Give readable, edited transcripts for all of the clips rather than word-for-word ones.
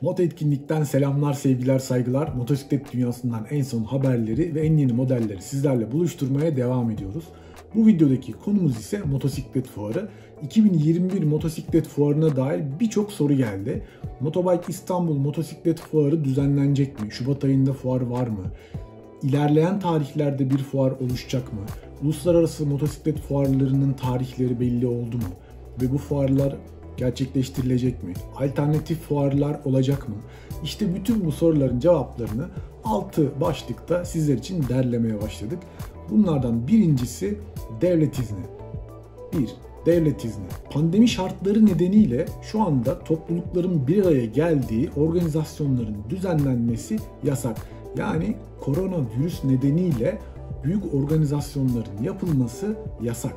Moto etkinlikten selamlar, sevgiler, saygılar. Motosiklet dünyasından en son haberleri ve en yeni modelleri sizlerle buluşturmaya devam ediyoruz. Bu videodaki konumuz ise motosiklet fuarı. 2021 motosiklet fuarına dair birçok soru geldi. Motobike İstanbul motosiklet fuarı düzenlenecek mi? Şubat ayında fuar var mı? İlerleyen tarihlerde bir fuar oluşacak mı? Uluslararası motosiklet fuarlarının tarihleri belli oldu mu? Ve bu fuarlar gerçekleştirilecek mi? Alternatif fuarlar olacak mı? İşte bütün bu soruların cevaplarını 6 başlıkta sizler için derlemeye başladık. Bunlardan birincisi devlet izni. Devlet izni. Pandemi şartları nedeniyle şu anda toplulukların bir araya geldiği organizasyonların düzenlenmesi yasak. Yani koronavirüs nedeniyle büyük organizasyonların yapılması yasak.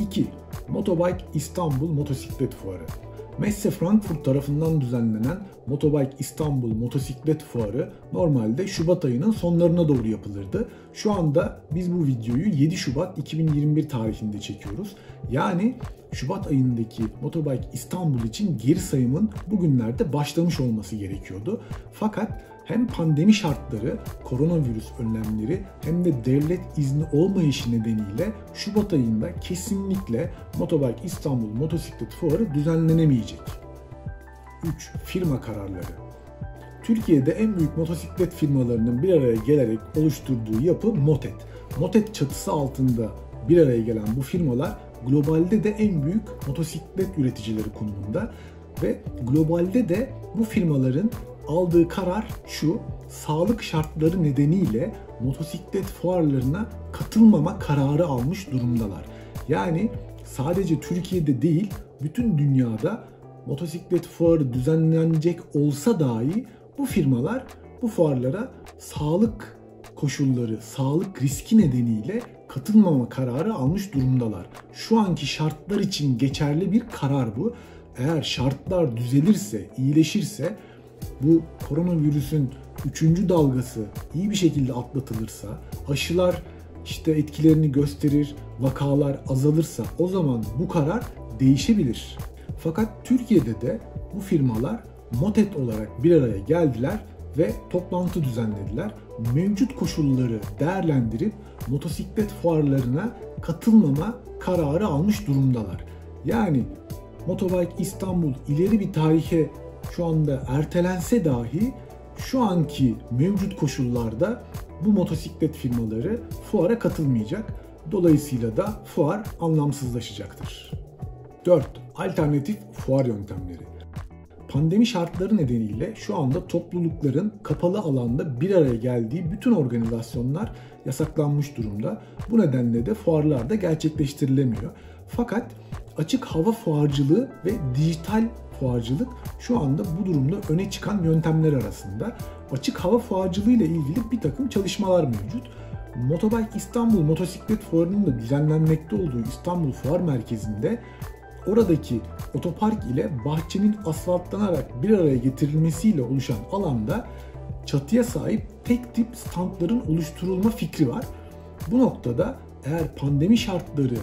2. Motobike İstanbul Motosiklet Fuarı. Messe Frankfurt tarafından düzenlenen Motobike İstanbul Motosiklet Fuarı normalde Şubat ayının sonlarına doğru yapılırdı. Şu anda biz bu videoyu 7 Şubat 2021 tarihinde çekiyoruz. Yani Şubat ayındaki Motobike İstanbul için geri sayımın bugünlerde başlamış olması gerekiyordu. Fakat hem pandemi şartları, koronavirüs önlemleri hem de devlet izni olmayışı nedeniyle Şubat ayında kesinlikle Motobike İstanbul Motosiklet Fuarı düzenlenemeyecek. 3. Firma kararları. Türkiye'de en büyük motosiklet firmalarının bir araya gelerek oluşturduğu yapı Motet. Motet çatısı altında bir araya gelen bu firmalar globalde de en büyük motosiklet üreticileri konumunda ve globalde de bu firmaların aldığı karar şu: sağlık şartları nedeniyle motosiklet fuarlarına katılmama kararı almış durumdalar. Yani sadece Türkiye'de değil, bütün dünyada motosiklet fuarı düzenlenecek olsa dahi bu firmalar bu fuarlara sağlık koşulları, sağlık riski nedeniyle katılmama kararı almış durumdalar. Şu anki şartlar için geçerli bir karar bu. Eğer şartlar düzelirse, iyileşirse, bu koronavirüsün 3. dalgası iyi bir şekilde atlatılırsa, aşılar etkilerini gösterir, vakalar azalırsa o zaman bu karar değişebilir. Fakat Türkiye'de de bu firmalar Motet olarak bir araya geldiler ve toplantı düzenlediler. Mevcut koşulları değerlendirip motosiklet fuarlarına katılmama kararı almış durumdalar. Yani Motobike İstanbul ileri bir tarihe şu anda ertelense dahi şu anki mevcut koşullarda bu motosiklet firmaları fuara katılmayacak. Dolayısıyla da fuar anlamsızlaşacaktır. 4. Alternatif fuar yöntemleri. Pandemi şartları nedeniyle şu anda toplulukların kapalı alanda bir araya geldiği bütün organizasyonlar yasaklanmış durumda. Bu nedenle de fuarlar da gerçekleştirilemiyor. Fakat açık hava fuarcılığı ve dijital fuarcılık şu anda bu durumda öne çıkan yöntemler arasında. Açık hava fuarcılığı ile ilgili bir takım çalışmalar mevcut. Motobike İstanbul Motosiklet Fuarı'nın da düzenlenmekte olduğu İstanbul Fuar Merkezi'nde oradaki otopark ile bahçenin asfaltlanarak bir araya getirilmesiyle oluşan alanda çatıya sahip tek tip standların oluşturulma fikri var. Bu noktada eğer pandemi şartları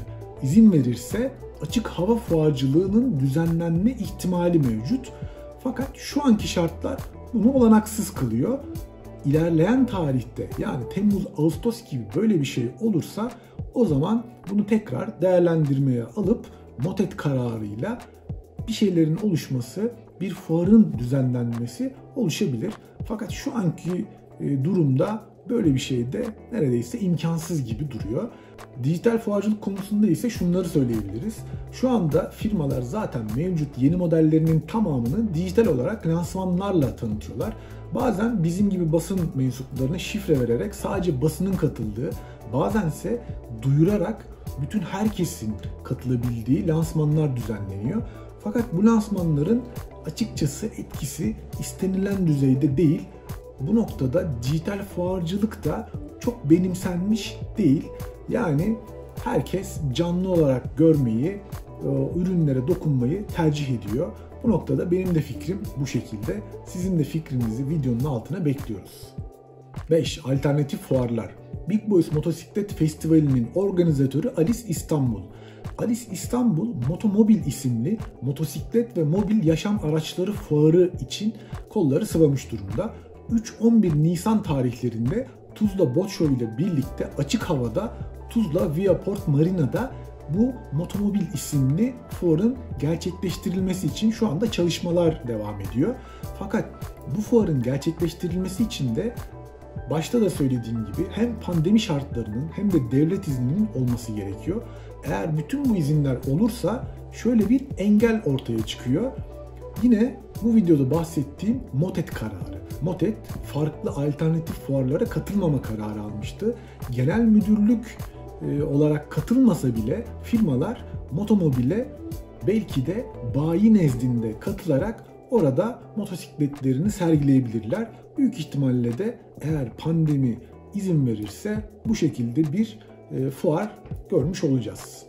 izin verirse açık hava fuarcılığının düzenlenme ihtimali mevcut. Fakat şu anki şartlar bunu olanaksız kılıyor. İlerleyen tarihte, yani Temmuz-Ağustos gibi böyle bir şey olursa o zaman bunu tekrar değerlendirmeye alıp Motet kararıyla bir şeylerin oluşması, bir fuarın düzenlenmesi oluşabilir. Fakat şu anki durumda böyle bir şey de neredeyse imkansız gibi duruyor. Dijital fuarcılık konusunda ise şunları söyleyebiliriz. Şu anda firmalar zaten mevcut yeni modellerinin tamamını dijital olarak lansmanlarla tanıtıyorlar. Bazen bizim gibi basın mensuplarına şifre vererek sadece basının katıldığı, bazense duyurarak bütün herkesin katılabildiği lansmanlar düzenleniyor. Fakat bu lansmanların açıkçası etkisi istenilen düzeyde değil. Bu noktada dijital fuarcılık da çok benimsenmiş değil. Yani herkes canlı olarak görmeyi, ürünlere dokunmayı tercih ediyor. Bu noktada benim de fikrim bu şekilde. Sizin de fikrinizi videonun altına bekliyoruz. 5. Alternatif fuarlar. Big Boys Motosiklet Festivali'nin organizatörü Alice İstanbul. Alice İstanbul Motomobil isimli motosiklet ve mobil yaşam araçları fuarı için kolları sıvamış durumda. 3-11 Nisan tarihlerinde Tuzla Boat Show ile birlikte açık havada Tuzla Viaport Marina'da bu Motomobil isimli fuarın gerçekleştirilmesi için şu anda çalışmalar devam ediyor. Fakat bu fuarın gerçekleştirilmesi için de başta da söylediğim gibi hem pandemi şartlarının hem de devlet izninin olması gerekiyor. Eğer bütün bu izinler olursa şöyle bir engel ortaya çıkıyor. Yine bu videoda bahsettiğim MOTET kararı. MOTET farklı alternatif fuarlara katılmama kararı almıştı. Genel müdürlük olarak katılmasa bile firmalar Motomobil'e belki de bayi nezdinde katılarak orada motosikletlerini sergileyebilirler. Büyük ihtimalle de eğer pandemi izin verirse bu şekilde bir fuar görmüş olacağız.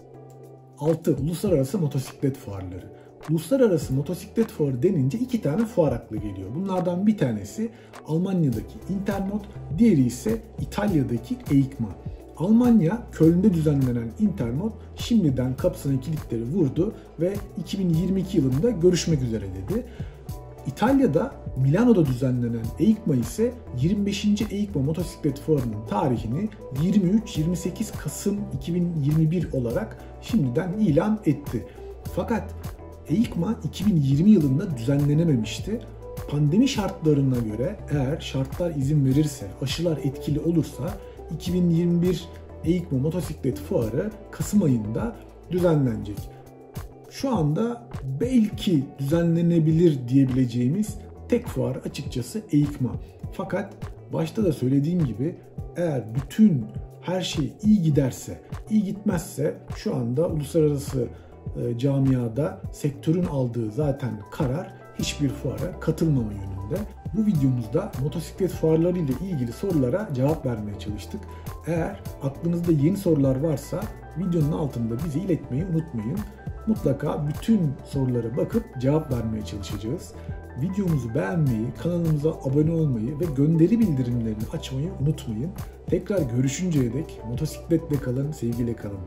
6. Uluslararası motosiklet fuarları. Uluslararası motosiklet fuarı denince iki tane fuar aklı geliyor. Bunlardan bir tanesi Almanya'daki Intermot, diğeri ise İtalya'daki EICMA. Almanya, Köln'de düzenlenen Intermot şimdiden kapısına kilitleri vurdu ve 2022 yılında görüşmek üzere dedi. İtalya'da Milano'da düzenlenen EICMA ise 25. EICMA Motosiklet Fuarı'nın tarihini 23-28 Kasım 2021 olarak şimdiden ilan etti. Fakat EICMA 2020 yılında düzenlenememişti. Pandemi şartlarına göre eğer şartlar izin verirse, aşılar etkili olursa 2021 EICMA Motosiklet Fuarı Kasım ayında düzenlenecek. Şu anda belki düzenlenebilir diyebileceğimiz tek fuar açıkçası EICMA. Fakat başta da söylediğim gibi eğer bütün her şey iyi giderse, iyi gitmezse şu anda uluslararası camiada sektörün aldığı zaten karar hiçbir fuara katılmama yönünde. Bu videomuzda motosiklet fuarları ile ilgili sorulara cevap vermeye çalıştık. Eğer aklınızda yeni sorular varsa videonun altında bize iletmeyi unutmayın. Mutlaka bütün sorulara bakıp cevap vermeye çalışacağız. Videomuzu beğenmeyi, kanalımıza abone olmayı ve gönderi bildirimlerini açmayı unutmayın. Tekrar görüşünceye dek motosikletle kalın, sevgiyle kalın.